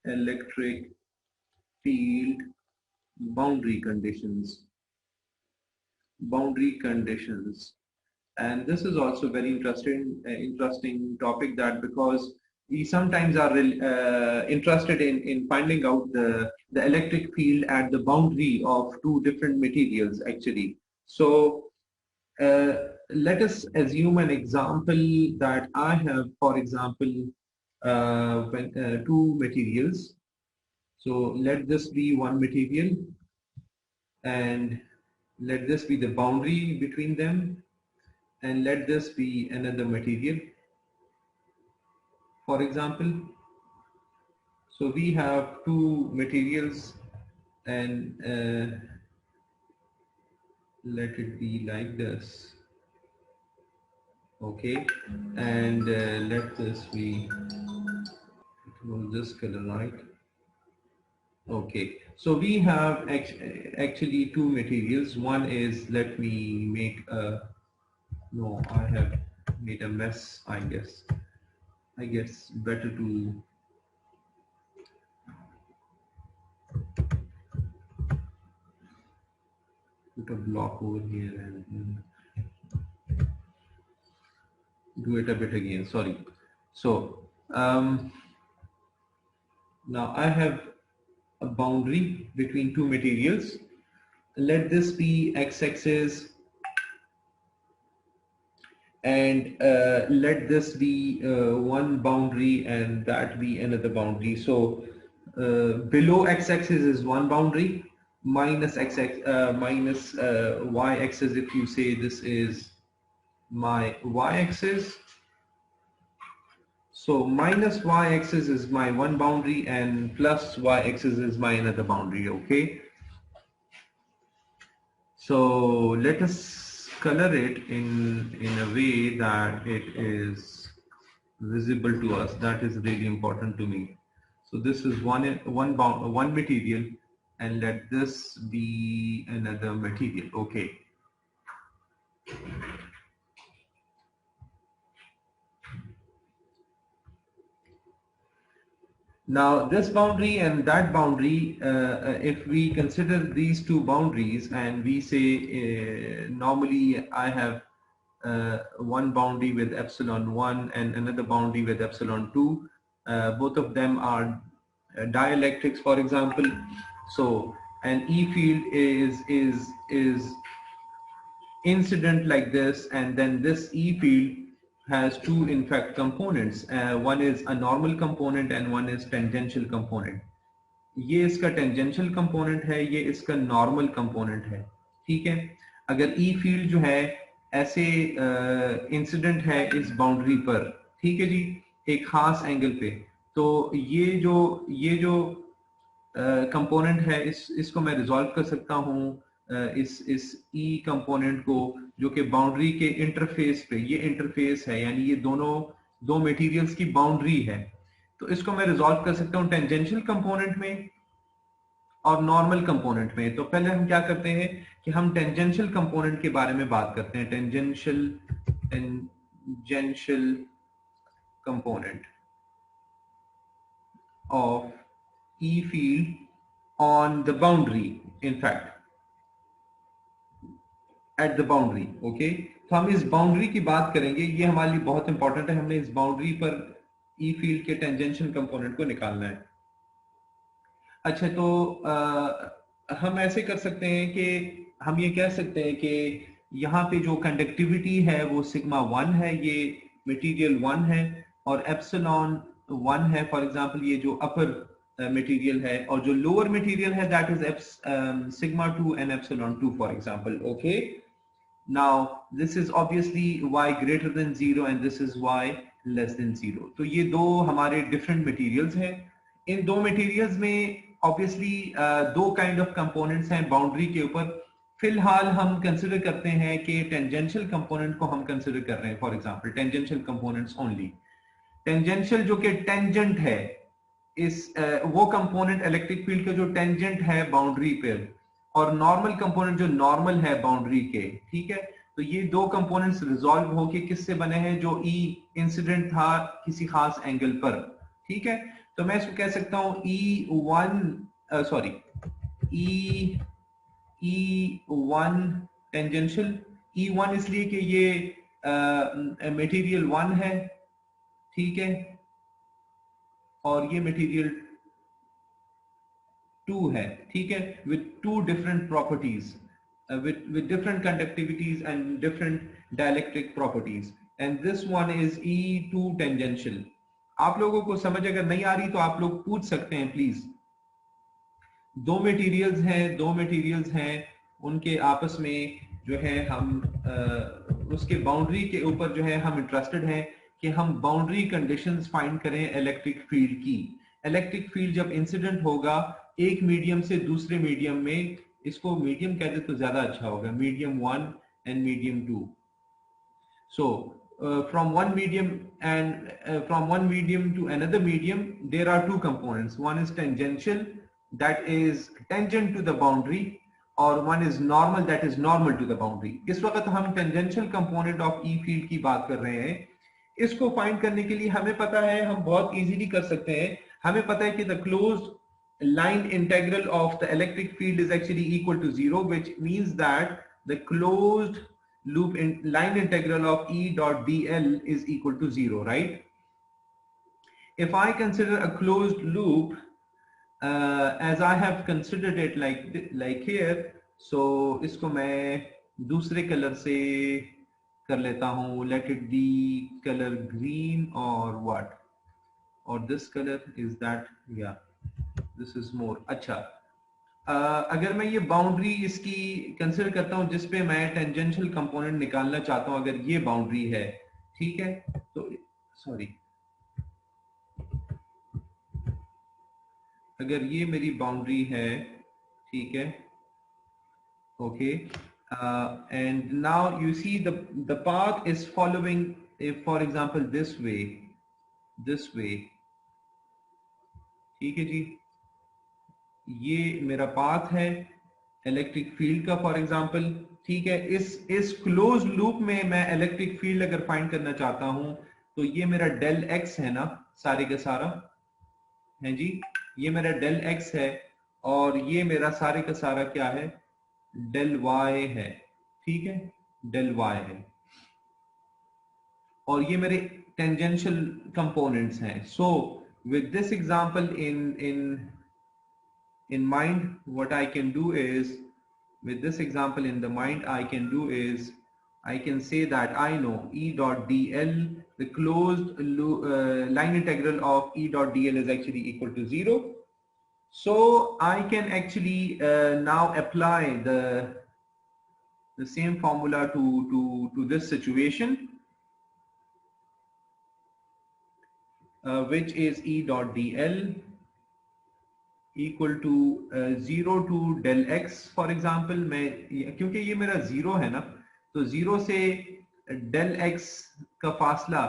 electric field boundary conditions. And this is also very interesting topic, that because we sometimes are interested in finding out the electric field at the boundary of two different materials actually. So uh, let us assume an example that I have, for example, two materials. So let this be one material, and let this be the boundary between them, and let this be another material, for example. So we have two materials, and let it be like this. Okay, and let this be, it was this color, right? Okay, so we have actually two materials. One is, let me make a, no, I have made a mess, I guess. I guess better to put a block over here and do it a bit again, sorry. So now I have a boundary between two materials. Let this be x-axis, and let this be one boundary and that be another boundary. So below x-axis is one boundary, minus minus y-axis, if you say this is my y-axis. So minus y-axis is my one boundary and plus y-axis is my another boundary. Okay. So let us color it in a way that it is visible to us. That is really important to me. So this is one material, and let this be another material. Okay. Now this boundary and that boundary, if we consider these two boundaries and we say normally I have one boundary with epsilon 1 and another boundary with epsilon 2, both of them are dielectrics, for example. So an E field is incident like this, and then this E field has two in fact components. One is a normal component and one is tangential component. ये इसका tangential component है, ये इसका normal component है. ठीक है. अगर ई field जो है ऐसे इंसिडेंट है इस बाउंड्री पर, ठीक है जी, एक खास एंगल पे, तो ये जो कंपोनेंट है इसको मैं रिजॉल्व कर सकता हूँ इस ई कंपोनेंट को, जो कि बाउंड्री के इंटरफेस पे, ये इंटरफेस है यानी ये दो मटेरियल्स की बाउंड्री है, तो इसको मैं रिजॉल्व कर सकता हूँ टेंजेंशियल कंपोनेंट में और नॉर्मल कंपोनेंट में. तो पहले हम क्या करते हैं कि हम टेंजेंशियल कंपोनेंट के बारे में बात करते हैं. Tangential component of E field on the boundary, in fact at the boundary. Okay, तो हम इस बाउंड्री की बात करेंगे, ये हमारे लिए बहुत इंपॉर्टेंट है. हमने इस बाउंड्री पर E field के टेंजेंशियल कंपोनेंट को निकालना है. अच्छा, तो हम ऐसे कर सकते हैं कि हम ये कह सकते हैं कि यहाँ पे जो कंडक्टिविटी है वो सिग्मा 1 है, ये मटेरियल 1 है, और एप्सिलॉन 1 है, फॉर एग्जांपल ये जो अपर मटेरियल है, और जो लोअर मटेरियल है that is sigma 2 and epsilon 2, for example. Okay, now this is obviously y greater than 0 and this is y less than 0. तो ये दो हमारे डिफरेंट मटेरियल्स हैं. इन दो मटेरियल्स में ऑब्वियसली दो काइंड ऑफ कंपोनेंट्स हैं बाउंड्री के ऊपर. फिलहाल हम कंसिडर करते हैं कि टेंजेंशियल कंपोनेंट को हम कंसिडर कर रहे हैं, for example tangential components only. Tangential जो कि टेंजेंट है, इस वो कंपोनेंट इलेक्ट्रिक फील्ड का जो टेंजेंट है बाउंड्री पे, और नॉर्मल कंपोनेंट जो नॉर्मल है बाउंड्री के. ठीक है, तो ये दो कंपोनेंट्स रिजॉल्व होके किससे बने हैं, जो ई इंसिडेंट था किसी खास एंगल पर. ठीक है, तो मैं इसको कह सकता हूं E1 sorry E1 tangential. E1 इसलिए कि ये मटेरियल 1 है, ठीक है, और ये मटेरियल 2 है, ठीक है, with two different properties, with different conductivities and different dielectric properties, and this one is E2 tangential। आप लोगों को समझ अगर नहीं आ रही तो आप लोग पूछ सकते हैं प्लीज। दो मटेरियल्स हैं, उनके आपस में जो है हम उसके बाउंड्री के ऊपर जो है हम इंटरेस्टेड हैं कि हम बाउंड्री कंडीशंस फाइंड करें इलेक्ट्रिक फील्ड की। इलेक्ट्रिक फील्ड जब इंसिडेंट होगा एक मीडियम से दूसरे मीडियम में, इसको मीडियम कहते तो ज्यादा अच्छा होगा, medium 1 and medium 2। So from one medium to another medium, there are two components. One is tangential, that is tangent to the boundary, or one is normal, that is normal to the boundary। इस वक्त हम tangential component of E field की बात कर रहे हैं। इसको find करने के लिए हमें पता है, हम बहुत इजीली कर सकते हैं। हमें पता है कि the closed line integral of the electric field is actually equal to 0, which means that the closed loop in line integral of E dot dl is equal to 0, right? If I consider a closed loop as I have considered it like here, so इसको मैं दूसरे colour से कर लेता हूँ, let it be color green or what, or this color is that, yeah, this is more अच्छा। अगर मैं ये बाउंड्री इसकी कंसिडर करता हूं जिसपे मैं टेंजेंशियल कंपोनेंट निकालना चाहता हूं, अगर ये बाउंड्री है, ठीक है, तो सॉरी, अगर ये मेरी बाउंड्री है, ठीक है, okay, and now you see the path is following, for example this way, ठीक है जी, ये मेरा पाथ है इलेक्ट्रिक फील्ड का फॉर एग्जांपल, ठीक है। इस क्लोज लूप में मैं इलेक्ट्रिक फील्ड अगर फाइंड करना चाहता हूं तो ये मेरा डेल एक्स है ना, सारे का सारा है जी, ये मेरा डेल एक्स है, और ये मेरा सारे का सारा क्या है, डेल वाई है, ठीक है, डेल वाई है, और ये मेरे टेंजेंशियल कंपोनेंट्स हैं। So with this example in mind, what I can do is, with this example in the mind, I can do is I can say that I know E dot dl, the closed line integral of E dot dl is actually equal to 0. So I can actually now apply the same formula to this situation, which is E dot dl equal to 0 to del x for example. मैं क्योंकि ये मेरा 0 है ना, तो 0 से del x का फासला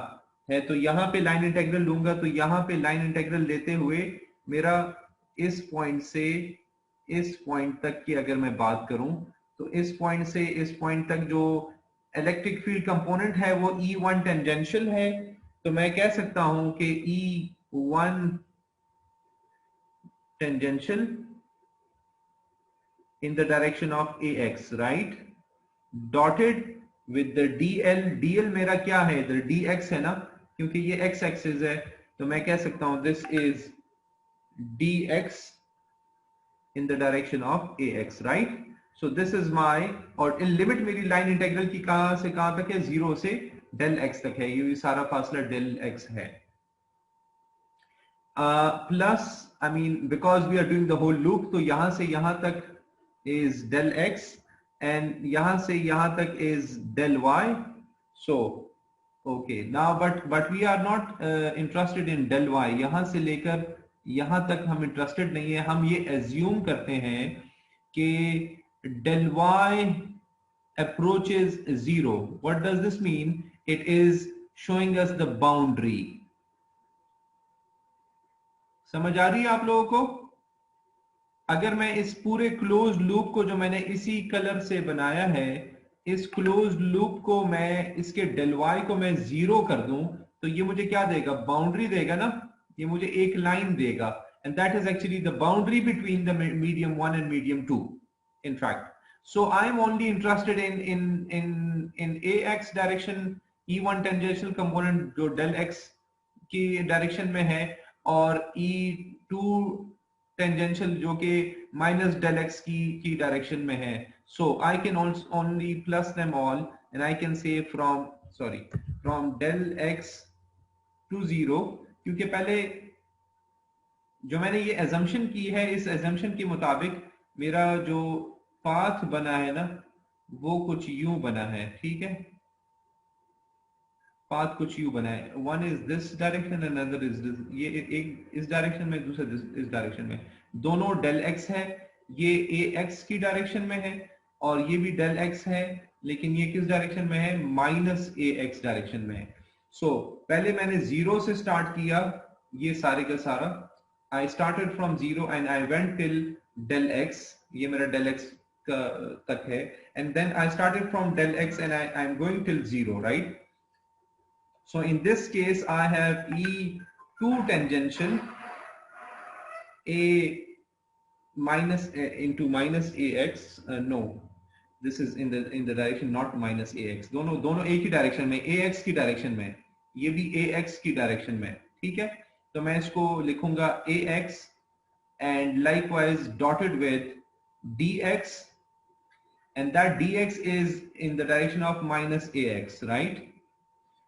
है, तो यहाँ पे लाइन इंटेग्रल लूंगा, तो यहाँ पे लाइन इंटेग्रल लेते हुए मेरा इस पॉइंट से इस पॉइंट तक की अगर मैं बात करूं, तो इस पॉइंट से इस पॉइंट तक जो इलेक्ट्रिक फील्ड कंपोनेंट है वो E1 टेंजेंशियल है। तो मैं कह सकता हूं कि E1 tangential in the direction of ax, right, dotted with the dl मेरा क्या है इधर, dx है ना, क्योंकि ये x एक्सिस है, तो मैं कह सकता हूं this is dx in the direction of ax, right? So this is my, और लिमिट मेरी लाइन इंटेग्रल की कहां से कहां तक है, 0 से डेल x तक है, ये सारा फासला डेल x है। Plus I mean because we are doing the whole loop, तो यहां से यहां तक इज डेल एक्स, एंड यहां से यहां तक is del y. So okay now but we are not interested in del y, यहां से लेकर यहां तक हम इंटरेस्टेड नहीं है। हम ये एज्यूम करते हैं कि del Y approaches 0. What does this mean? It is showing us the boundary. समझ आ रही है आप लोगों को? अगर मैं इस पूरे क्लोज लूप को जो मैंने इसी कलर से बनाया है, इस क्लोज लूप को मैं इसके डेल वाई को मैं 0 कर दूं, तो ये मुझे क्या देगा, बाउंड्री देगा ना, ये मुझे एक लाइन देगा, and that is actually the boundary between the medium 1 and medium 2 in fact. So I am only interested in ax direction, E1 tangential component जो del x की डायरेक्शन में है, और E2 tangential जो कि minus del x की direction में है. So I can also only plus them all, and I can say from del x to 0, क्योंकि पहले जो मैंने ये assumption की है, इस assumption के मुताबिक मेरा जो पाथ बना है ना, वो कुछ यूं बना है, ठीक है. पाथ कुछ यूं बना है, one is this direction, another is this, ये एक इस डायरेक्शन में, दूसरा इस डायरेक्शन में, दोनों डेल एक्स है. ये ए एक्स की डायरेक्शन में है, और ये भी डेल एक्स है, लेकिन ये किस डायरेक्शन में है, माइनस ए एक्स डायरेक्शन में है. सो पहले मैंने जीरो से स्टार्ट किया, ये सारे का सारा I started from zero and I went till del x, ये मेरा डेल एक्स तक है, and then I started from del x and I am going till zero, right. So in this case, I have E2 tangential A minus into minus AX. No, this is in the direction not minus AX. दोनों एक ही direction में, AX की direction में, ये भी AX की direction में, ठीक है. तो मैं इसको लिखूंगा AX and likewise dotted with DX, and that DX is in the direction of minus AX, right?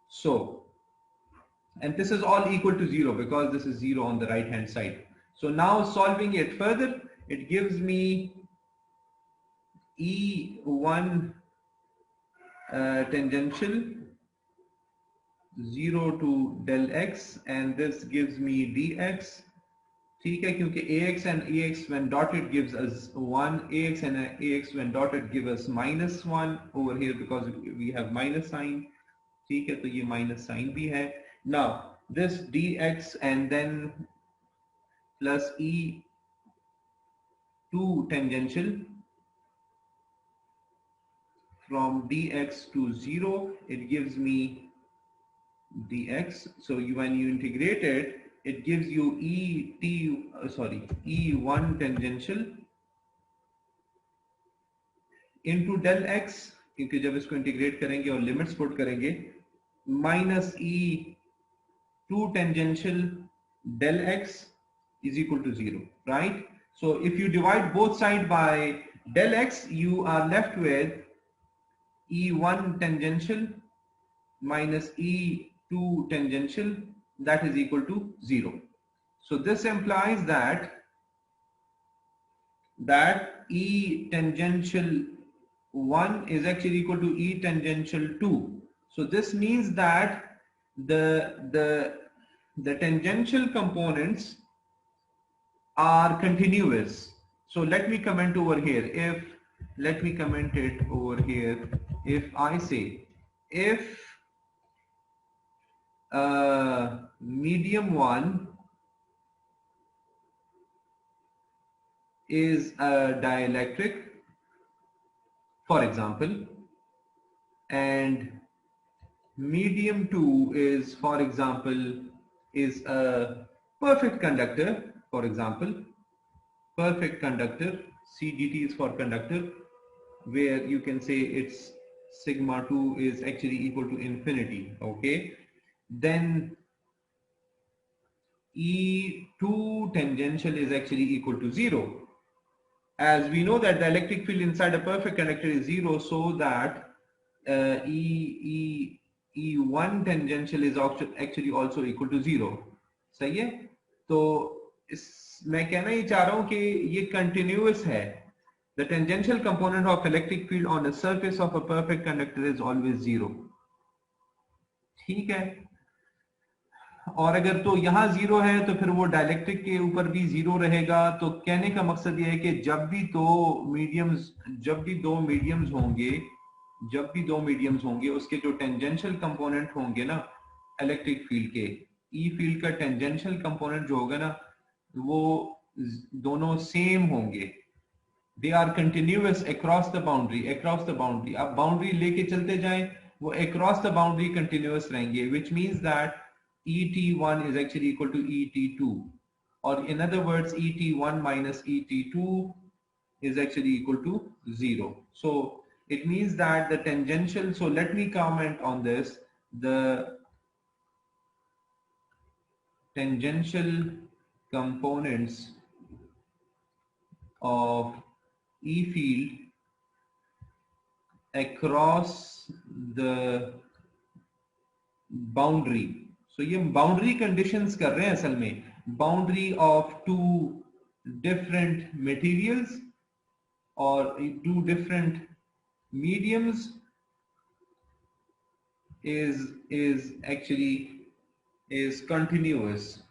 So, and this is all equal to 0 because this is 0 on the right hand side. So now solving it further, it gives me E1 tangential 0 to del x, and this gives me dx, ठीक है, क्योंकि ax and ax when dotted gives us 1, ax and ax when dotted give us minus 1 over here because we have minus sign, ठीक है, तो ये minus sign भी है. Now this dx and then plus E2 tangential from dx to 0, it gives me dx. So when you integrate it, it gives you E1 tangential into del x, क्योंकि जब इसको integrate करेंगे और limits put करेंगे, minus E2 tangential del x is equal to 0, right? So if you divide both sides by del x, you are left with E1 tangential minus E2 tangential, that is equal to 0. So this implies that E tangential 1 is actually equal to E tangential 2. So this means that the tangential components are continuous. So let me comment over here. Let me comment it over here. If I say, if medium 1 is a dielectric, for example, and medium 2 is, for example, is a perfect conductor, for example, perfect conductor, CDT is for conductor, where you can say its sigma 2 is actually equal to infinity, okay, then E2 tangential is actually equal to 0. As we know that the electric field inside a perfect conductor is 0, so that E1 tangential is actually also equal to 0. सही है? तो मैं कहना ही चाह रहा हूं कि ये continuous है. The tangential component of electric field on the surface of a perfect conductor is always 0. ठीक है? और अगर तो यहाँ 0 है तो फिर वो डायलेक्ट्रिक के ऊपर भी 0 रहेगा. तो कहने का मकसद ये है कि जब भी दो मीडियम्स होंगे उसके जो टेंजेंशियल कंपोनेंट होंगे ना इलेक्ट्रिक फील्ड के, ई फील्ड का टेंजेंशियल कंपोनेंट जो होगा ना वो दोनों सेम होंगे. They are continuous across the boundary. आप बाउंड्री लेके चलते जाएं, वो अक्रॉस द बाउंड्री कंटिन्यूअस रहेंगे, which means that ET1 is actually equal to ET2, or in other words, ET1 minus ET2 is actually equal to 0. So it means that the tangential, so let me comment on this, the tangential components of E field across the boundary. So ये boundary conditions कर रहे हैं असल में, boundary of two different materials or two different mediums is actually is continuous.